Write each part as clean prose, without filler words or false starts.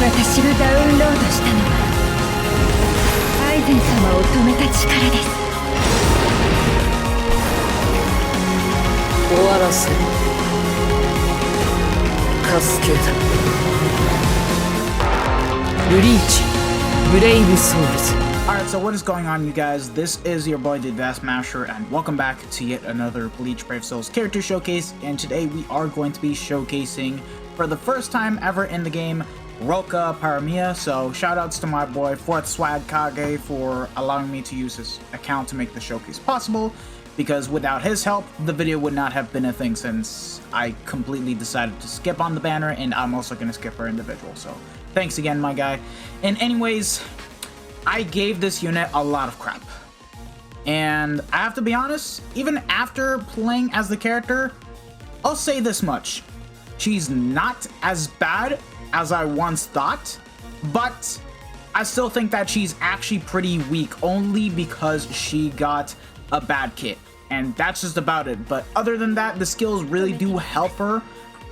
私がダウンロードしたのはアイゼン様を止めた力です。終わらせる。カスケータ。ブリーチ、ブレイブソウルズ。 Alright, so what is going on, you guys? This is your boy the Vast Masher, and welcome back to yet another Bleach Brave Souls character showcase. And today we are going to be showcasing, for the first time ever in the game, Roka Paramia. So shoutouts to my boy 4th Swag Kage for allowing me to use his account to make the showcase possible, because without his help the video would not have been a thing, since I completely decided to skip on the banner, and I'm also going to skip her individual. So thanks again, my guy. And anyways, I gave this unit a lot of crap, and I have to be honest, even after playing as the character, I'll say this much: she's not as bad as I once thought, but I still think that she's actually pretty weak, only because she got a bad kit, and that's just about it. But other than that, the skills really do help her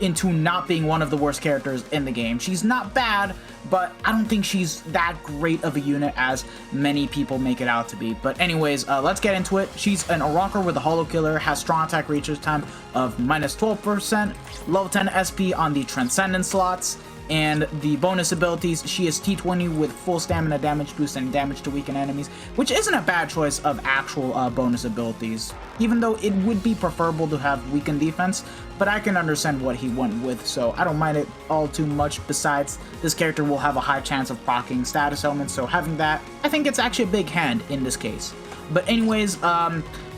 into not being one of the worst characters in the game. She's not bad, but I don't think she's that great of a unit as many people make it out to be. But anyways, let's get into it. She's an Rocker with a Holo Killer, has strong attack recharge time of -12%, level 10 SP on the Transcendent slots, and the bonus abilities, she is T20 with full stamina damage boost and damage to weaken enemies, which isn't a bad choice of actual bonus abilities, even though it would be preferable to have weakened defense, but I can understand what he went with, so I don't mind it all too much. Besides, this character will have a high chance of proccing status elements, so having that, I think it's actually a big hand in this case. But anyways,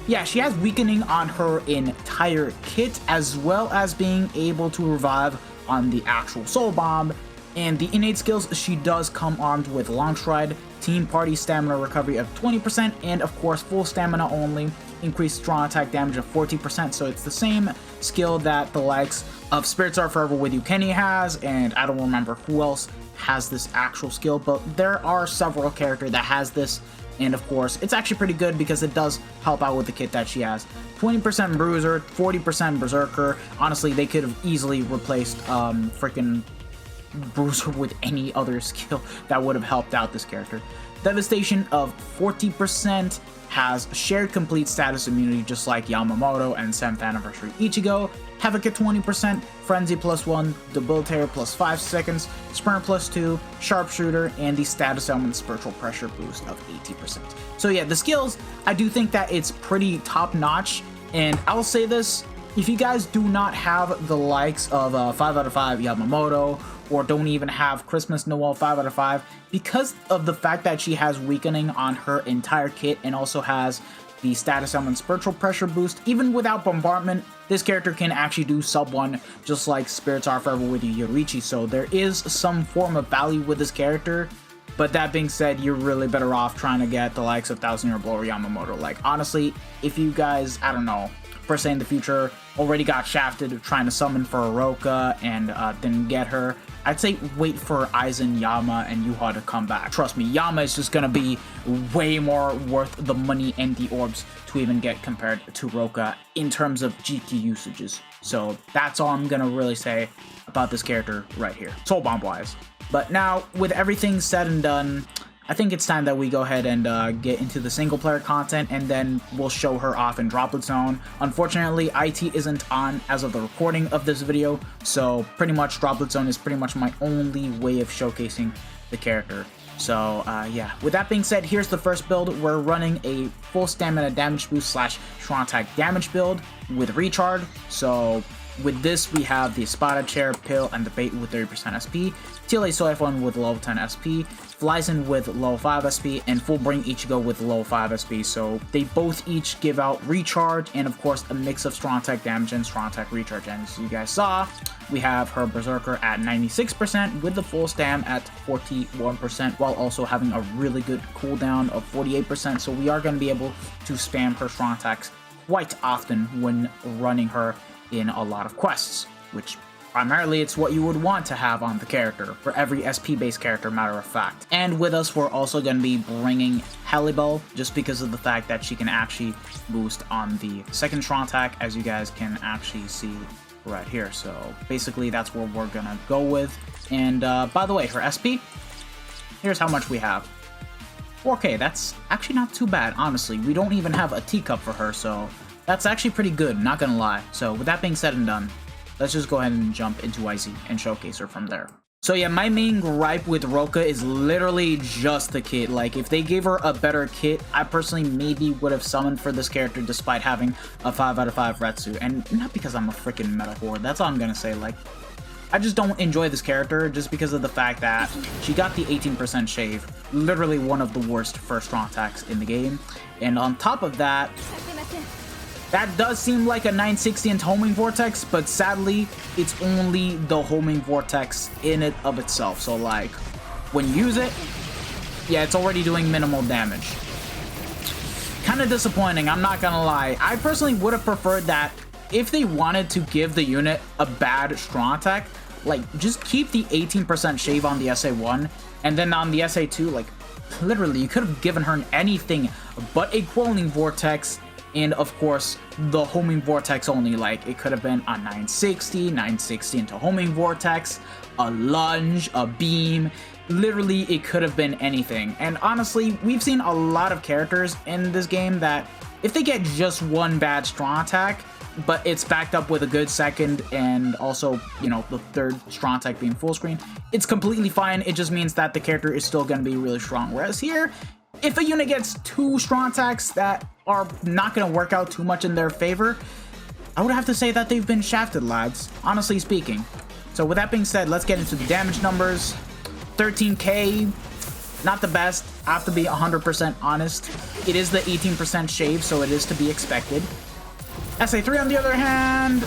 yeah, she has weakening on her entire kit, as well as being able to revive on the actual Soul Bomb. And the innate skills, she does come armed with Long Stride, Team Party Stamina Recovery of 20%, and of course full stamina only, increased strong attack damage of 40%, so it's the same skill that the likes of Spirits Are Forever With You Kenny has, and I don't remember who else has this actual skill, but there are several characters that has this. And of course, it's actually pretty good because it does help out with the kit that she has. 20% Bruiser, 40% Berserker. Honestly, they could have easily replaced freaking Bruiser with any other skill that would have helped out this character. Devastation of 40%, has shared complete status immunity just like Yamamoto and 7th Anniversary Ichigo. Havoc at 20%, Frenzy +1, Debilitator +5 seconds, Sprint +2, Sharpshooter, and the status element Spiritual Pressure boost of 80%. So yeah, the skills, I do think that it's pretty top notch, and I'll say this: if you guys do not have the likes of 5 out of 5 Yamamoto, or don't even have Christmas Noel 5 out of 5, because of the fact that she has weakening on her entire kit and also has the status element Spiritual Pressure boost, even without Bombardment, this character can actually do sub 1 just like Spirits Are Forever With You Yoriichi, so there is some form of value with this character. But that being said, you're really better off trying to get the likes of 1000 Year Blower Yamamoto. Like, honestly, if you guys, I don't know, per se in the future, already got shafted trying to summon for a Roka and didn't get her, I'd say wait for Aizen, Yama, and Yuha to come back. Trust me, Yama is just gonna be way more worth the money and the orbs to even get compared to Roka in terms of GT usages. So that's all I'm gonna really say about this character right here, Soul Bomb wise. But now, with everything said and done, I think it's time that we go ahead and get into the single player content, and then we'll show her off in Droplet Zone. Unfortunately, IT isn't on as of the recording of this video, so pretty much Droplet Zone is pretty much my only way of showcasing the character. So yeah, with that being said, here's the first build. We're running a full stamina damage boost / strong attack damage build with recharge. So with this, we have the Spotted Chair, Pill, and the Bait with 30% SP, TLA Soifun with level 10 SP, Flyzen with level 5 SP, and Full Bring Ichigo with level 5 SP. So they both each give out recharge, and of course a mix of strong attack damage and strong attack recharge. And as you guys saw, we have her Berserker at 96% with the full stam at 41%, while also having a really good cooldown of 48%. So we are going to be able to spam her strong attacks quite often when running her in a lot of quests, which primarily it's what you would want to have on the character for every SP based character, matter of fact. And with us, we're also going to be bringing Halibel, just because of the fact that she can actually boost on the second strong attack, as you guys can actually see right here. So basically that's where we're gonna go with. And by the way, her SP, here's how much we have. 4K, that's actually not too bad, honestly. We don't even have a teacup for her, so that's actually pretty good, not gonna lie. So with that being said and done, let's just go ahead and jump into YZ and showcase her from there. So yeah, my main gripe with Roka is literally just the kit. Like, if they gave her a better kit, I personally maybe would have summoned for this character despite having a 5 out of 5 Retsu. And not because I'm a freaking meta whore, that's all I'm gonna say. Like, I just don't enjoy this character just because of the fact that she got the 18% shave, literally one of the worst first strong attacks in the game. And on top of that, that does seem like a 960 into homing vortex, but sadly, it's only the homing vortex in it of itself. So like, when you use it, yeah, it's already doing minimal damage. Kind of disappointing, I'm not gonna lie. I personally would have preferred that if they wanted to give the unit a bad strong attack, like, just keep the 18% shave on the SA1, and then on the SA2, like, literally, you could have given her anything but a Quelling Vortex, and of course, the homing vortex only. Like, it could have been a 960 into homing vortex, a lunge, a beam. Literally, it could have been anything. And honestly, we've seen a lot of characters in this game that if they get just one bad strong attack, but it's backed up with a good second and also, you know, the third strong attack being full screen, it's completely fine. It just means that the character is still going to be really strong. Whereas here, if a unit gets 2 strong attacks that are not going to work out too much in their favor, I would have to say that they've been shafted, lads, honestly speaking. So with that being said, let's get into the damage numbers. 13k, not the best. I have to be 100% honest. It is the 18% shave, so it is to be expected. SA3 on the other hand,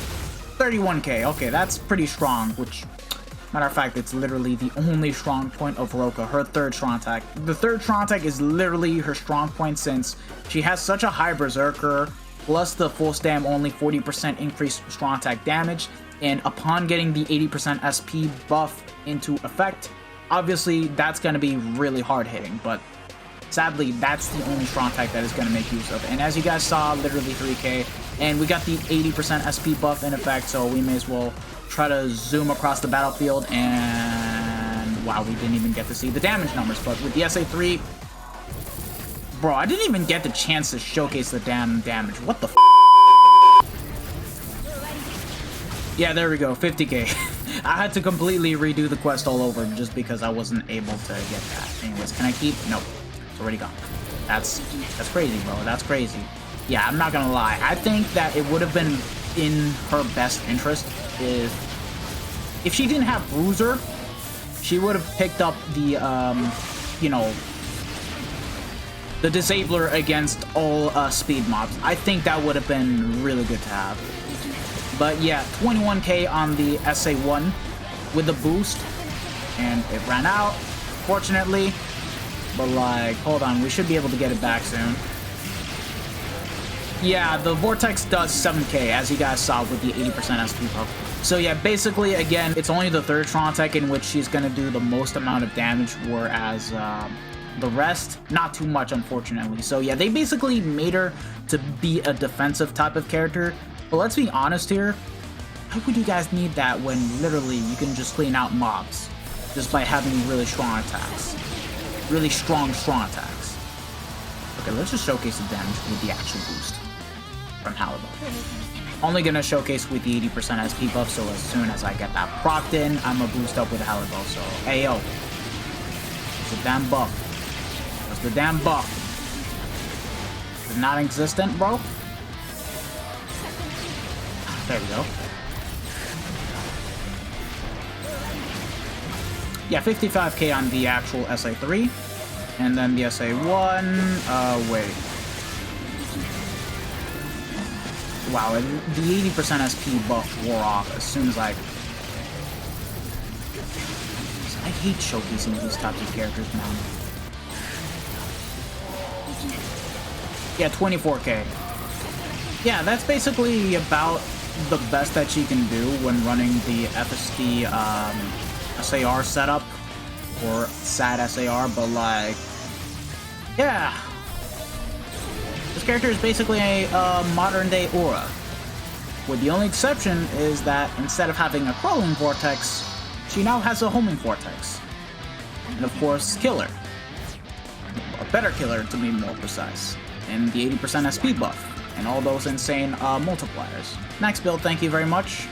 31k. Okay, that's pretty strong, which, matter of fact, it's literally the only strong point of Roka, her third strong attack. The third strong attack is literally her strong point since she has such a high berserker, plus the full stam only 40% increased strong attack damage, and upon getting the 80% SP buff into effect, obviously that's going to be really hard hitting, but sadly, that's the only strong attack that is going to make use of. And as you guys saw, literally 3k, and we got the 80% SP buff in effect, so we may as well try to zoom across the battlefield. And wow, we didn't even get to see the damage numbers. But with the SA3, bro, I didn't even get the chance to showcase the damn damage. What the f? Yeah, there we go, 50k. I had to completely redo the quest all over just because I wasn't able to get that. Anyways, can I keep? Nope. It's already gone. That's crazy, bro. That's crazy. Yeah, I'm not gonna lie. I think that it would have been in her best interest if she didn't have Bruiser, she would have picked up the, you know, the Disabler against all speed mobs. I think that would have been really good to have. But yeah, 21k on the SA1 with the boost, and it ran out, fortunately. But like, hold on, we should be able to get it back soon. Yeah, the Vortex does 7k, as you guys saw with the 80% SP buff. So yeah, basically, again, it's only the third strong attack in which she's gonna do the most amount of damage, whereas the rest, not too much, unfortunately. So yeah, they basically made her to be a defensive type of character. But let's be honest here, why would you guys need that when literally you can just clean out mobs just by having really strong attacks? Really strong attacks. Okay, let's just showcase the damage with the actual boost from Halibut. Only gonna showcase with the 80% SP buff, so as soon as I get that procced in, I'm gonna boost up with Halibut. So, hey yo, it's the damn buff. What's the damn buff? Is it non-existent, bro? There we go. Yeah, 55k on the actual SA3. And then the SA1, wait. Wow, the 80% SP buff wore off as soon as I hate showcasing these types of characters now. Yeah, 24k. Yeah, that's basically about the best that she can do when running the FSD SAR setup, or SAD SAR, but like, yeah. This character is basically a modern day Aura. with the only exception is that instead of having a crawling vortex, she now has a homing vortex. And of course, killer. A better killer to be more precise. And the 80% SP buff. And all those insane multipliers. Next build, thank you very much.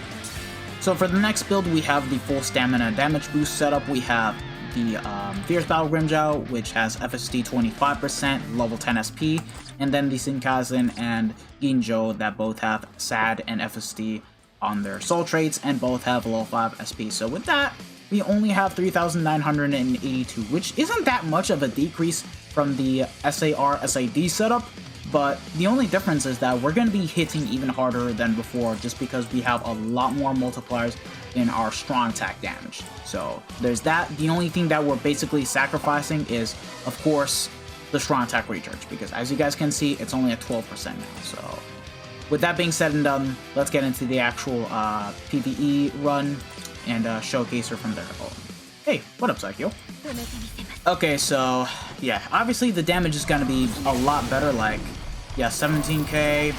So for the next build, we have the full stamina damage boost setup. We have the Fierce Battle Grimmjow, which has FSD 25%, level 10 SP, and then the Shinkazen and Ginjo that both have SAD and FSD on their soul traits, and both have level 5 SP. So with that, we only have 3,982, which isn't that much of a decrease from the SAR SID setup, but the only difference is that we're going to be hitting even harder than before just because we have a lot more multipliers in our strong attack damage. So there's that. The only thing that we're basically sacrificing is, of course, the strong attack recharge, because as you guys can see, it's only at 12% now. So with that being said and done, let's get into the actual PvE run and showcase her from there. Oh. Hey, what up, SAIKYOU? Okay, so yeah, obviously the damage is gonna be a lot better, like, yeah, 17k,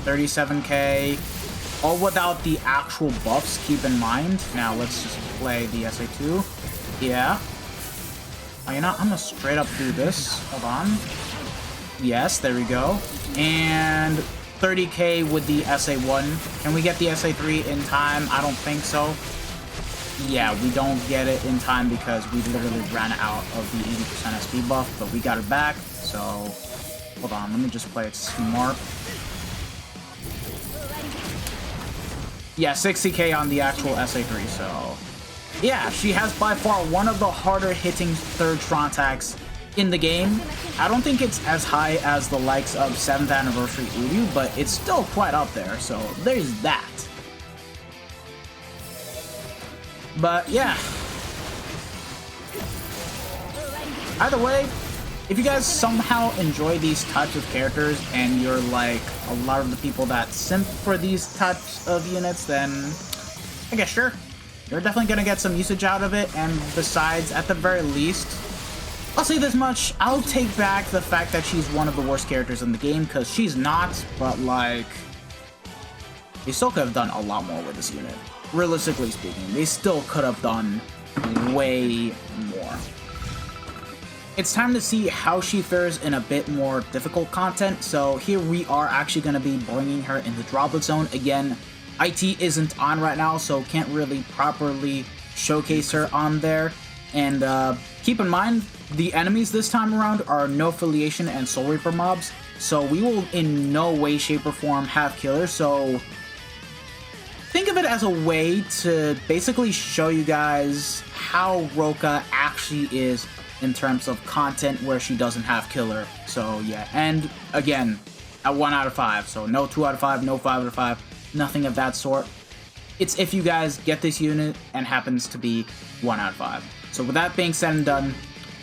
37k, all without the actual buffs, keep in mind. Now, let's just play the SA2. Yeah. Oh, you know, I'm gonna straight up do this. Hold on. Yes, there we go. And 30k with the SA1. Can we get the SA3 in time? I don't think so. Yeah, we don't get it in time because we literally ran out of the 80% SP buff, but we got it back, so hold on, let me just play it smart. Yeah, 60k on the actual SA3, so yeah, she has by far one of the harder hitting third strong attacks in the game. I don't think it's as high as the likes of 7th Anniversary Uryu, but it's still quite up there, so there's that. But yeah, either way, if you guys somehow enjoy these types of characters and you're like a lot of the people that simp for these types of units, then I guess sure, you're definitely gonna get some usage out of it. And besides, at the very least, I'll say this much, I'll take back the fact that she's one of the worst characters in the game, because she's not, but like, they still could have done a lot more with this unit. Realistically speaking, they still could have done way more. It's time to see how she fares in a bit more difficult content, so here we are actually going to be bringing her into Droplet Zone. Again, IT isn't on right now, so can't really properly showcase her on there. And keep in mind, the enemies this time around are no affiliation and Soul Reaper mobs, so we will in no way, shape, or form have killers, so think of it as a way to basically show you guys how Roka actually is in terms of content where she doesn't have killer. So yeah, and again, at 1 out of 5, so no 2 out of 5, no 5 out of 5, nothing of that sort. It's if you guys get this unit and happens to be 1 out of 5. So with that being said and done,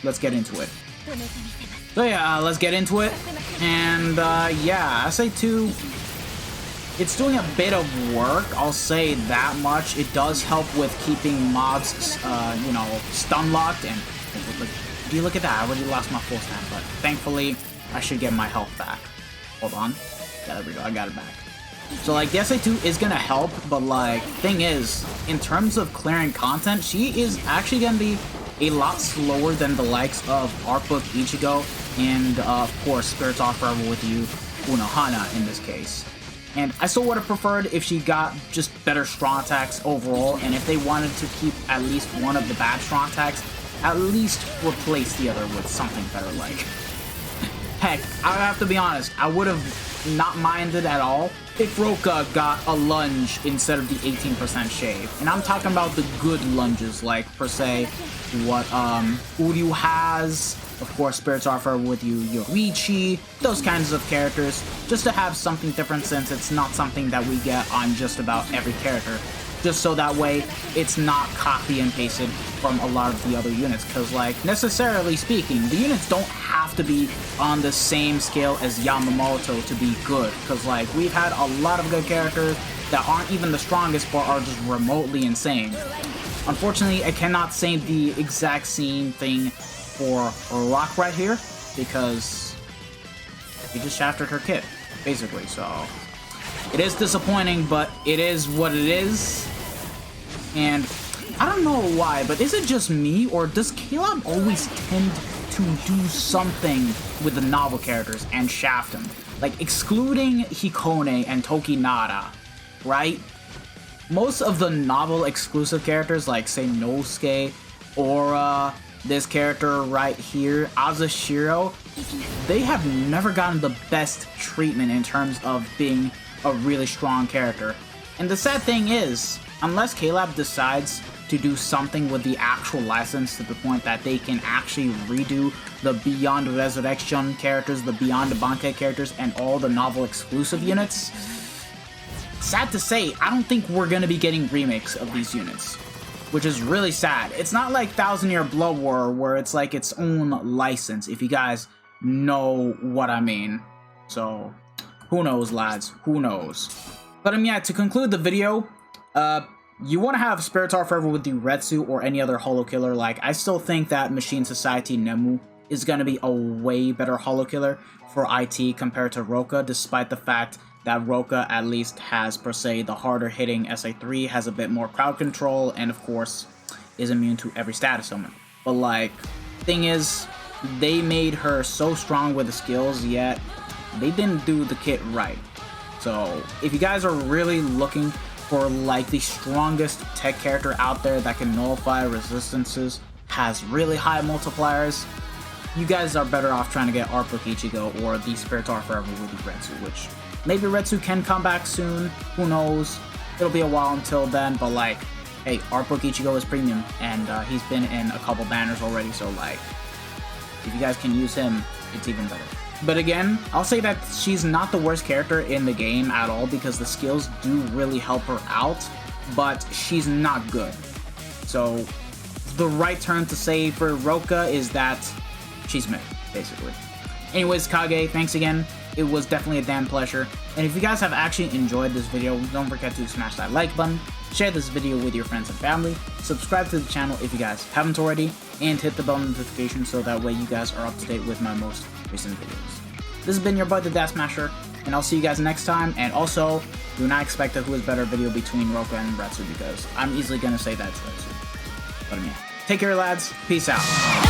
let's get into it. So yeah, let's get into it. And yeah, SA2, it's doing a bit of work, I'll say that much. It does help with keeping mobs, you know, stun locked. And if you look at that, I already lost my full stand, but thankfully I should get my health back. Hold on. Yeah, there we go, I got it back. So like, the SA2 is gonna help, but like, thing is, in terms of clearing content, she is actually gonna be a lot slower than the likes of Artbook Ichigo and of course Spirits Off Forever with You, Unohana in this case. And I still would have preferred if she got just better strong attacks overall, and if they wanted to keep at least one of the bad strong attacks, at least replace the other with something better. Like, heck, I have to be honest, I would have not minded at all if Roka got a lunge instead of the 18% shave. And I'm talking about the good lunges, like per se what Uryu has, of course Spirits Are Forever with You, Yoriichi, those kinds of characters, just to have something different since it's not something that we get on just about every character. Just so that way it's not copy and pasted from a lot of the other units, because like, necessarily speaking, the units don't have to be on the same scale as Yamamoto to be good, because like, we've had a lot of good characters that aren't even the strongest but are just remotely insane. Unfortunately, I cannot say the exact same thing for Rock right here, because he just shafted her kit, basically, so It is disappointing, but it is what it is. And I don't know why, but is it just me, or does Caleb always tend to do something with the novel characters and shaft them? Like, excluding Hikone and Tokinara, right? Most of the novel exclusive characters, like, say, Nosuke, Aura, this character right here, Azashiro, they have never gotten the best treatment in terms of being a really strong character. And the sad thing is, unless Caleb decides to do something with the actual license to the point that they can actually redo the Beyond Resurrection characters, the Beyond the Bankai characters, and all the novel exclusive units, sad to say, I don't think we're going to be getting remakes of these units, which is really sad. It's not like Thousand Year Blood War, where it's like its own license, if you guys know what I mean. So, who knows, lads? Who knows? But yeah, to conclude the video, you want to have Spiritar Forever with the Retsu or any other Holo Killer. Like, I still think that Machine Society Nemu is going to be a way better Holo Killer for IT compared to Roka, despite the fact that Roka at least has, per se, the harder hitting SA3, has a bit more crowd control, and of course, is immune to every status summon. But like, thing is, they made her so strong with the skills, yet they didn't do the kit right. So, if you guys are really looking for like the strongest tech character out there that can nullify resistances, has really high multipliers, you guys are better off trying to get Artbook Ichigo or the Spiritar Forever with the Retsu, which maybe Retsu can come back soon, who knows, it'll be a while until then, but like, hey, Artbook Ichigo is premium, and he's been in a couple banners already, so like, if you guys can use him, it's even better. But again, I'll say that she's not the worst character in the game at all, because the skills do really help her out, but she's not good. So the right term to say for Roka is that she's mid, basically. Anyways, Kage, thanks again. It was definitely a damn pleasure. And if you guys have actually enjoyed this video, don't forget to smash that like button, share this video with your friends and family, subscribe to the channel if you guys haven't already, and hit the bell notification so that way you guys are up to date with my most recent videos. This has been your boy, the Dash Smasher, and I'll see you guys next time. And also, do not expect a Who is Better video between Roka and Retsu, because I'm easily gonna say that's Retsu. But yeah, take care, lads. Peace out.